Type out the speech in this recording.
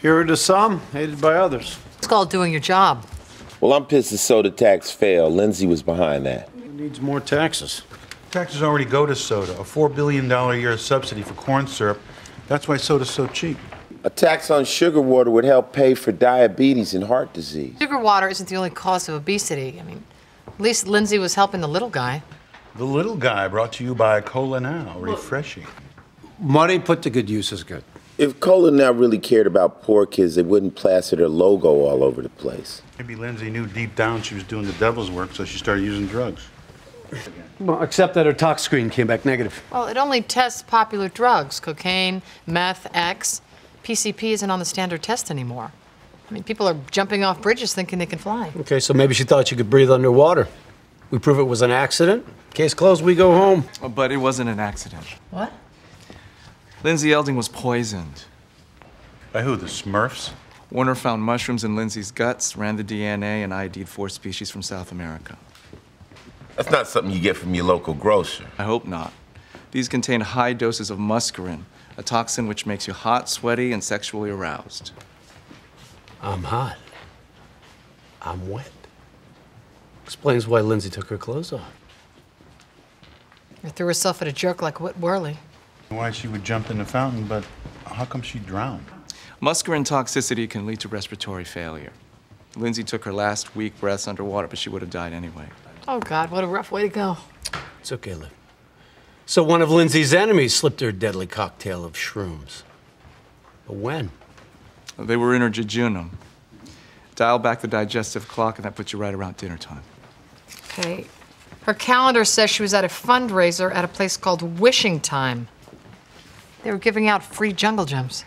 Hero to some, hated by others. It's called doing your job. Well, I'm pissed the soda tax failed. Lindsay was behind that. Who needs more taxes? Taxes already go to soda, a $4 billion a year subsidy for corn syrup. That's why soda's so cheap. A tax on sugar water would help pay for diabetes and heart disease. Sugar water isn't the only cause of obesity. I mean, at least Lindsay was helping the little guy. The little guy brought to you by Cola Now, refreshing. Money put to good use is good. If Cola Now really cared about poor kids, they wouldn't plaster their logo all over the place. Maybe Lindsay knew deep down she was doing the devil's work, so she started using drugs. Well, except that her tox screen came back negative. Well, it only tests popular drugs, cocaine, meth, X. PCP isn't on the standard test anymore. I mean, people are jumping off bridges thinking they can fly. Okay, so maybe she thought she could breathe underwater. We prove it was an accident. Case closed, we go home. But it wasn't an accident. What? Lindsay Elding was poisoned. By who, the Smurfs? Warner found mushrooms in Lindsay's guts, ran the DNA, and ID'd 4 species from South America. That's not something you get from your local grocer. I hope not. These contain high doses of muscarine, a toxin which makes you hot, sweaty, and sexually aroused. I'm hot. I'm wet. Explains why Lindsay took her clothes off. Or threw herself at a jerk like Whit Worley. Why she would jump in the fountain, but how come she drowned? Muscarine toxicity can lead to respiratory failure. Lindsay took her last weak breaths underwater, but she would have died anyway. Oh, God, what a rough way to go. It's okay, Liv. So one of Lindsay's enemies slipped her a deadly cocktail of shrooms. But when? They were in her jejunum. Dial back the digestive clock, and that puts you right around dinner time. Okay. Her calendar says she was at a fundraiser at a place called Wishing Time. They were giving out free jungle gems.